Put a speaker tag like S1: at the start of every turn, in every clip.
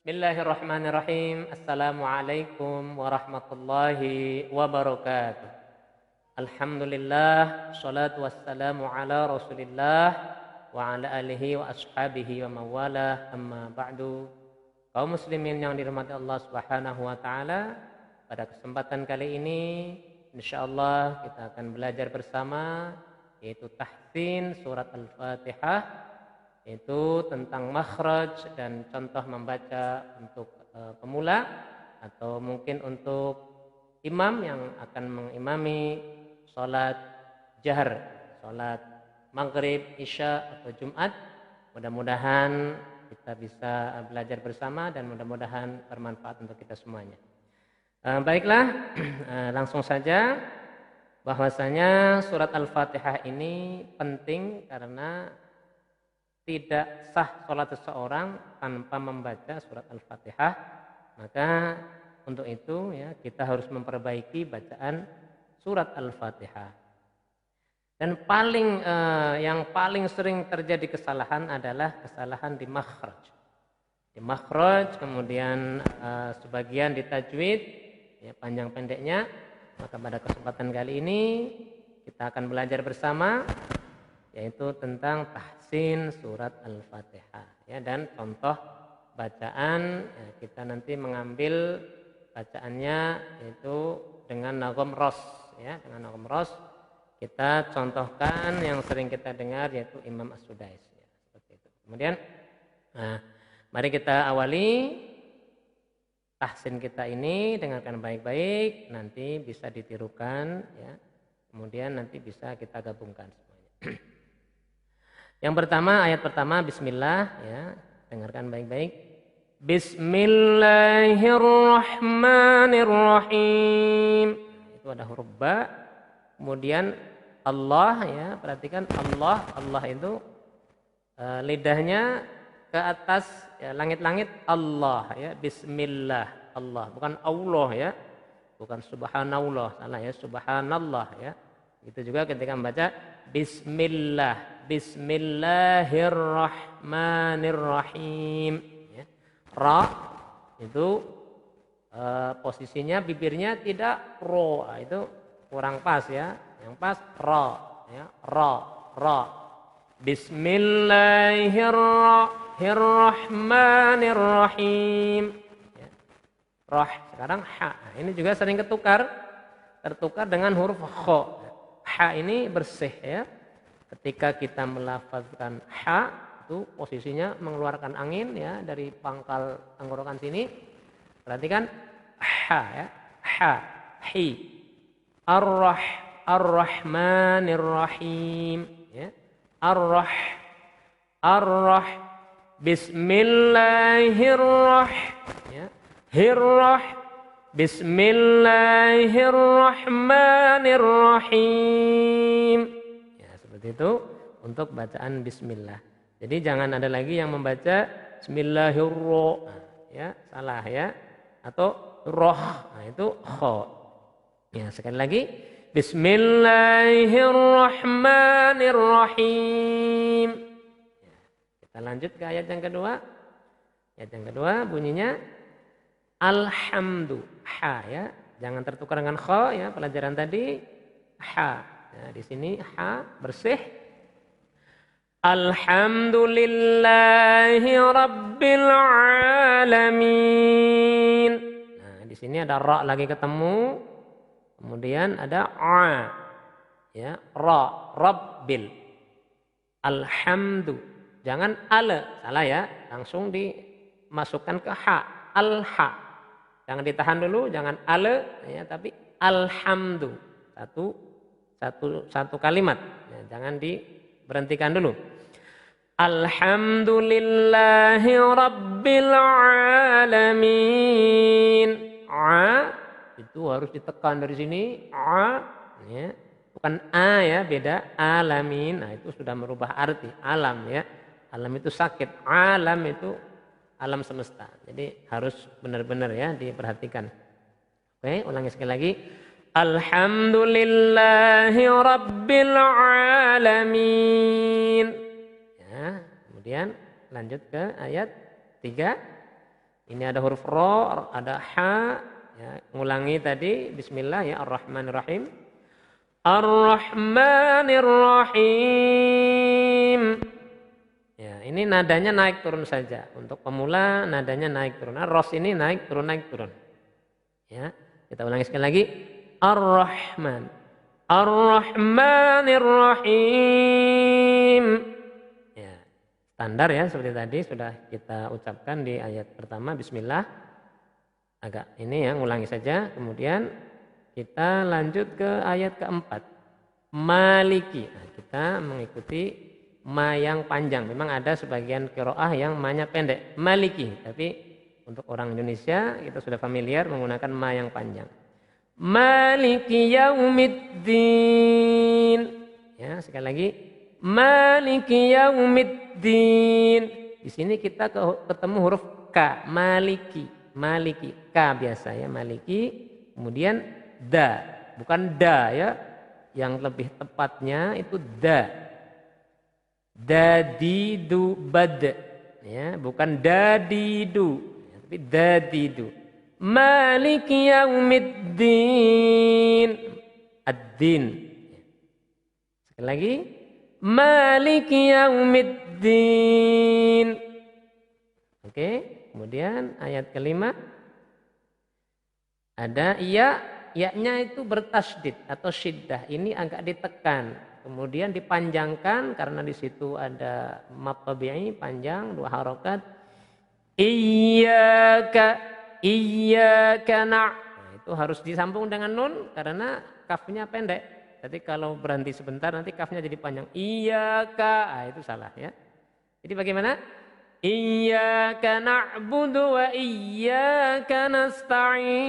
S1: Bismillahirrahmanirrahim. Assalamualaikum warahmatullahi wabarakatuh. Alhamdulillah, salatu wassalamu ala Rasulillah wa ala alihi wa ashabihi wa mawalah, amma ba'du. Kaum muslimin yang dirahmati Allah Subhanahu wa taala, pada kesempatan kali ini insyaallah kita akan belajar bersama yaitu tahsin surat Al-Fatihah, itu tentang makhraj dan contoh membaca untuk pemula atau mungkin untuk imam yang akan mengimami sholat jahar, sholat maghrib, isya atau Jumat. Mudah-mudahan kita bisa belajar bersama dan mudah-mudahan bermanfaat untuk kita semuanya. Baiklah, langsung saja bahwasanya surat Al-Fatihah ini penting karena tidak sah sholat seseorang tanpa membaca surat Al-Fatihah. Maka untuk itu ya kita harus memperbaiki bacaan surat Al-Fatihah. Dan yang paling sering terjadi kesalahan adalah kesalahan di makhraj. Di makhraj, kemudian sebagian di tajwid, ya, panjang pendeknya. Maka pada kesempatan kali ini kita akan belajar bersama yaitu tentang tahsin surat Al-Fatihah, ya, dan contoh bacaan. Ya, kita nanti mengambil bacaannya yaitu dengan nagom ros, ya, dengan nagom ros. Kita contohkan yang sering kita dengar yaitu Imam As-Sudais, ya, seperti itu. Kemudian mari kita awali tahsin kita ini, dengarkan baik-baik, nanti bisa ditirukan, ya. Kemudian nanti bisa kita gabungkan semuanya. Yang pertama, ayat pertama, bismillah, ya, dengarkan baik-baik. Bismillahirrahmanirrahim. Itu ada huruf ba, kemudian Allah, ya, perhatikan Allah itu lidahnya ke atas, ya, langit-langit Allah, ya, bismillah, Allah, bukan Allah, ya, bukan subhanallah, salah, ya, subhanallah, ya. Itu juga ketika membaca bismillah, bismillahirrahmanirrahim, ya. Ra itu posisinya bibirnya tidak ro, itu kurang pas, ya. Yang pas ra, ya, ra. Bismillahirrahmanirrahim, ya. Rah, sekarang ha. Ini juga sering tertukar dengan huruf kha. Ha ini bersih, ya. Ketika kita melafazkan ha, itu posisinya mengeluarkan angin, ya, dari pangkal tenggorokan sini. Perhatikan ha, ya, ha, hi, ar-rahmanirrahim, ya, ar-rah, bismillahirrah, ya, bismillahirrahmanirrahim. Ya, seperti itu untuk bacaan bismillah. Jadi jangan ada lagi yang membaca bismillahirrahmanirrahim, ya, salah, ya, atau roh, nah itu kha. Ya, sekali lagi bismillahirrahmanirrahim. Ya, kita lanjut ke ayat yang kedua. Ayat yang kedua bunyinya alhamdu, ha, ya, jangan tertukar dengan kha, ya, pelajaran tadi ha. Nah, di sini ha bersih. Alhamdulillahi rabbil alamin. Nah, di sini ada ra lagi ketemu, kemudian ada a, ya, ra, rabbil, alhamdu, jangan ala, salah, ya, langsung dimasukkan ke ha, al-ha. Jangan ditahan dulu, jangan ale, ya, tapi alhamdu, satu kalimat, ya, jangan diberhentikan dulu. Alhamdulillahi rabbil alamin. A itu harus ditekan dari sini, a, ya, bukan a, ya, beda, alamin. Nah, itu sudah merubah arti, alam, ya, alam itu sakit, alam itu alam semesta. Jadi harus benar-benar, ya, diperhatikan. Oke, ulangi sekali lagi. Alhamdulillahi rabbil alamin. Ya, kemudian lanjut ke ayat 3. Ini ada huruf ro, ada ha. Ya, ngulangi tadi bismillah ya, ar-rahmanir-rahim. Ar-rahmanir-rahim. Ya, ini nadanya naik turun saja. Untuk pemula nadanya naik turun. Nah, ros ini naik turun naik turun. Ya, kita ulangi sekali lagi. Ar-Rahman. Ar-Rahmanir-Rahim. Ya, standar ya seperti tadi sudah kita ucapkan di ayat pertama bismillah. Agak ini ya, ngulangi saja. Kemudian kita lanjut ke ayat keempat. Maliki. Nah, kita mengikuti ma yang panjang. Memang ada sebagian qiraah yang ma-nya pendek. Maliki. Tapi untuk orang Indonesia kita sudah familiar menggunakan ma yang panjang. Maliki yaumiddin. Ya, sekali lagi. Maliki yaumiddin. Di sini kita ketemu huruf K. Maliki. Maliki. K biasa ya. Maliki. Kemudian da. Bukan da ya. Yang lebih tepatnya itu da. Dadidu bad ya, bukan dadidu ya, tapi dadidu. Maliki yaumiddin. Ad-din. Sekali lagi. Maliki yaumiddin. Oke, kemudian ayat kelima ada iya, ya-nya itu bertasydid atau syiddah. Ini agak ditekan. Kemudian dipanjangkan karena di situ ada mad tabi'i panjang 2 harokat. Iyyaka Nah, itu harus disambung dengan nun karena kafnya pendek. Jadi kalau berhenti sebentar nanti kafnya jadi panjang. Iyyaka, itu salah ya. Jadi bagaimana? Iyyaka na'budu wa iyyaka nasta'in.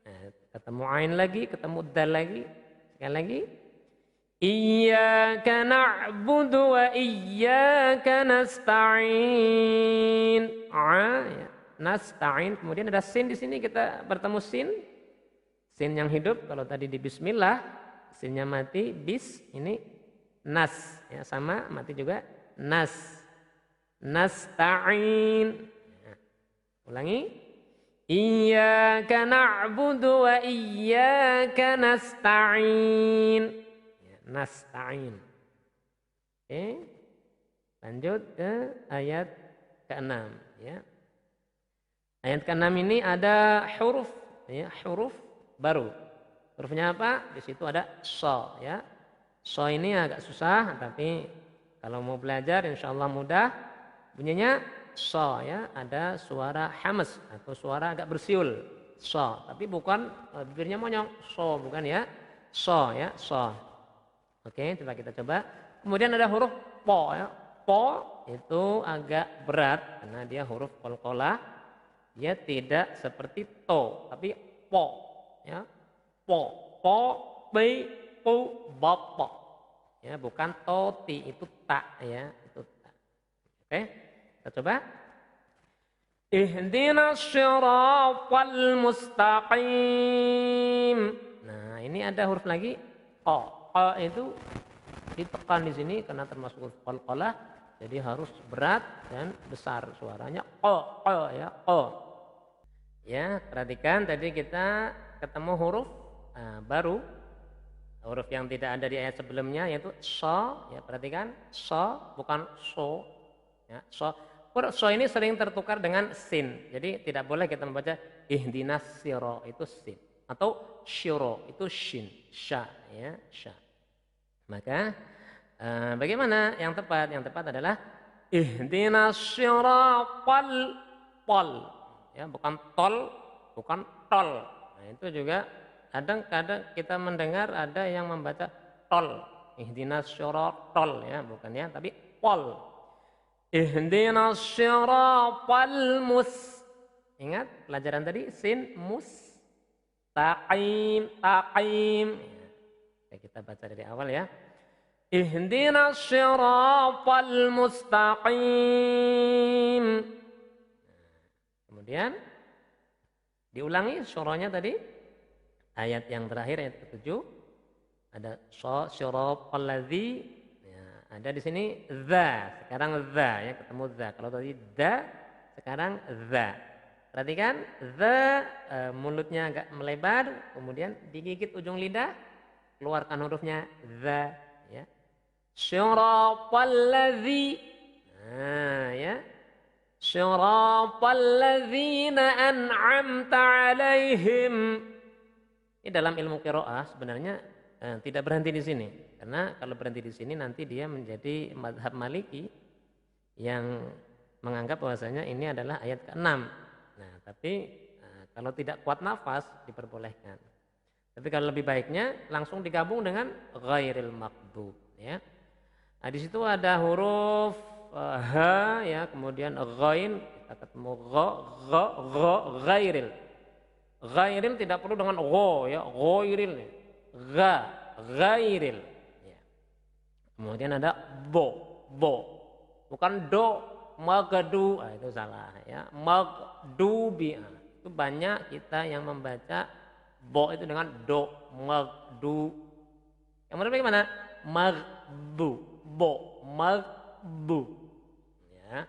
S1: Nah, ketemu ain lagi, ketemu dal lagi. Sekali lagi. Iyyaka na'budu wa iyyaka nasta'in. Ya. Nasta'in. Kemudian ada sin di sini kita bertemu sin. Sin yang hidup kalau tadi di bismillah, sinnya mati, bis ini nas ya, sama mati juga nas. Nasta'in. Ya. Ulangi. Iyyaka na'budu wa iyyaka nasta'in. Ya, nasta'in. Oke. Lanjut ke ayat ke-6 ya. Ayat ke-6 ini ada huruf ya, huruf baru. Hurufnya apa? Di situ ada sha ya. Sha ini agak susah tapi kalau mau belajar insyaallah mudah. Bunyinya sha ya, ada suara hamas atau suara agak bersiul. Sha, tapi bukan bibirnya monyong. Sha bukan ya. Sha ya, sha. Oke, coba kita coba. Kemudian ada huruf po ya. Po itu agak berat karena dia huruf qalqalah. Dia tidak seperti to, tapi po ya. Po, pi, pu, bapo. Ya, bukan toti, itu tak ya, itu tak. Oke? Kita coba. Ihdinas shiratal mustaqim. Nah, ini ada huruf lagi. O. O itu ditekan di sini karena termasuk huruf qalqalah. Jadi harus berat dan besar suaranya. O. O ya. O. Ya, perhatikan tadi kita ketemu huruf baru. Huruf yang tidak ada di ayat sebelumnya yaitu sha. Ya, perhatikan. Sha bukan so. Ya, so. Huruf so ini sering tertukar dengan sin. Jadi tidak boleh kita membaca ihdinas siro itu sin. Atau syiro itu shin. Sya. Ya, sya. Maka bagaimana yang tepat? Yang tepat adalah ihdinas siratal pol. Ya, bukan tol, bukan tol. Nah, itu juga kadang-kadang kita mendengar ada yang membaca tol. Ihdinas siratal ya, bukan ya, tapi pol. Ihdinas siratal Ingat pelajaran tadi sin mus taqim taqim. Ya, kita baca dari awal ya. Ihdinas siratal mustaqim. Kemudian diulangi surahnya tadi. Ayat yang terakhir ayat ke-7 ada siratal ladzi. Ada di sini za, sekarang za ya, ketemu za. Kalau tadi da sekarang za. Perhatikan, za mulutnya agak melebar, kemudian digigit ujung lidah, keluarkan hurufnya za, ya. Syiratal ladzi. Nah, ya. Syiratal ladzina an'amta 'alaihim. Ini dalam ilmu qiraah sebenarnya tidak berhenti di sini. Karena kalau berhenti di sini nanti dia menjadi mazhab Maliki yang menganggap bahwasanya ini adalah ayat ke-6. Nah, tapi kalau tidak kuat nafas diperbolehkan. Tapi kalau lebih baiknya langsung digabung dengan ghairil maghdub, ya. Nah, di situ ada huruf ha, ya, kemudian ghain, kita ketemu gha, ghairil. Ghairil tidak perlu dengan gho, ya, ghairil. Gha, ghairil. Ya. Kemudian ada bo. Bukan do, magdu, itu salah, ya. Magdubi. Itu banyak kita yang membaca bo itu dengan do, magdu. Yang benar bagaimana? Magbu, bo, magbu. Ya.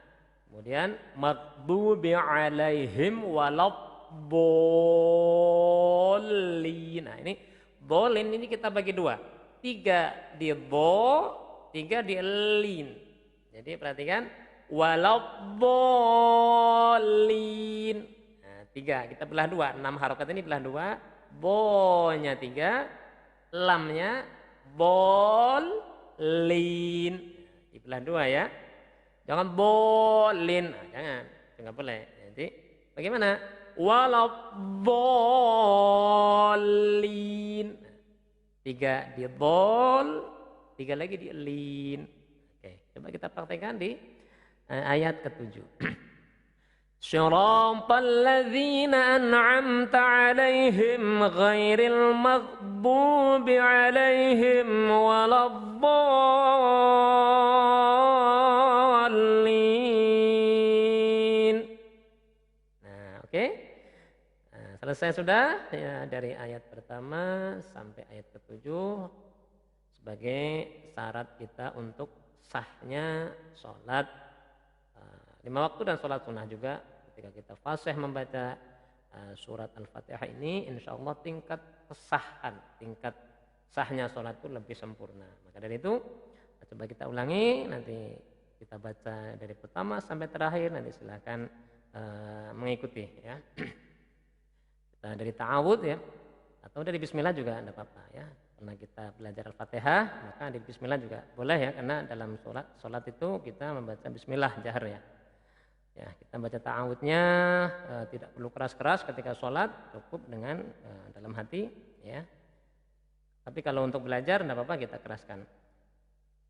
S1: Kemudian magdubi alaihim waladdallin. Nah, ini dolin ini kita bagi dua. 3 di do, 3 di lin. Jadi perhatikan waladdallin. Nah, 3 kita belah dua. 6 harokat ini belah dua. Bo-nya 3, lamnya bolin. Dibelah dua, ya. Jangan bolin. Nah, jangan. Itu enggak boleh. Jadi bagaimana? Waladdallin. 3 di dol, 3 lagi di lin. Oke, coba kita praktekkan di ayat ke-7. Syiratal ladzina an'amta 'alaihim ghairil maghdubi 'alaihim waladdallin. Nah, oke. Nah, selesai sudah ya dari ayat pertama sampai ayat ke-7 sebagai syarat kita untuk sahnya sholat 5 waktu dan sholat sunnah juga. Ketika kita fasih membaca surat Al-Fatihah ini, insya Allah tingkat kesahan, tingkat sahnya sholat itu lebih sempurna. Maka dari itu coba kita ulangi, nanti kita baca dari pertama sampai terakhir, nanti silakan mengikuti, ya. Kita dari ta'awud, ya, atau dari bismillah juga tidak apa-apa, ya. Karena kita belajar Al-Fatihah, maka di bismillah juga boleh, ya, karena dalam sholat itu kita membaca bismillah jahar, ya. Ya, kita baca ta'awudnya tidak perlu keras-keras ketika sholat, cukup dengan dalam hati, ya. Tapi kalau untuk belajar tidak apa-apa kita keraskan.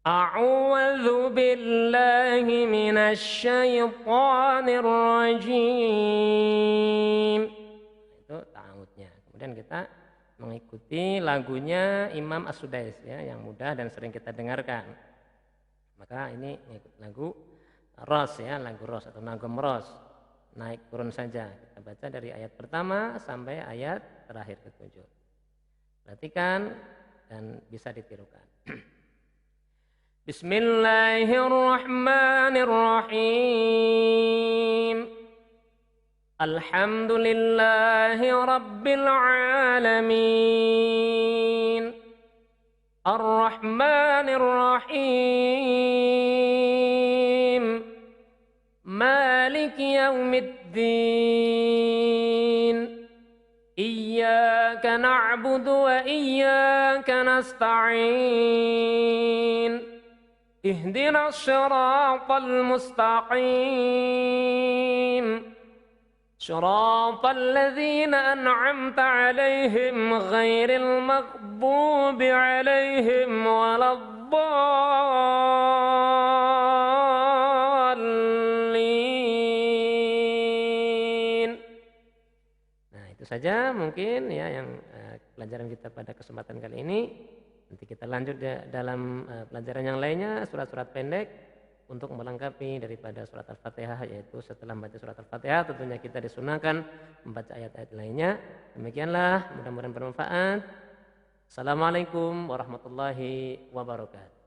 S1: A'udzu billahi minasy syaithanir rajim. Itu ta'awudnya. Kemudian kita mengikuti lagunya Imam As-Sudais, ya, yang mudah dan sering kita dengarkan. Maka ini mengikuti lagu Ros, ya, lagu Ros atau nagom Ros, naik turun saja. Kita baca dari ayat pertama sampai ayat terakhir ke-7. Perhatikan dan bisa ditirukan. Bismillahirrahmanirrahim. Alhamdulillahi rabbil alamin. Ar-Rahmanir Rahim. Maliki yaumiddin. Iyyaka na'budu wa iyyaka nasta'in. Ihdinas siratal mustaqim. صراط الذين أنعمت عليهم غير المغضوب عليهم ولا الضالين. Nah, itu saja mungkin, ya, yang pelajaran kita pada kesempatan kali ini. Nanti kita lanjut dalam pelajaran yang lainnya, surat-surat pendek untuk melengkapi daripada surat Al-Fatihah, yaitu setelah membaca surat Al-Fatihah tentunya kita disunahkan membaca ayat-ayat lainnya. Demikianlah, mudah-mudahan bermanfaat. Assalamualaikum warahmatullahi wabarakatuh.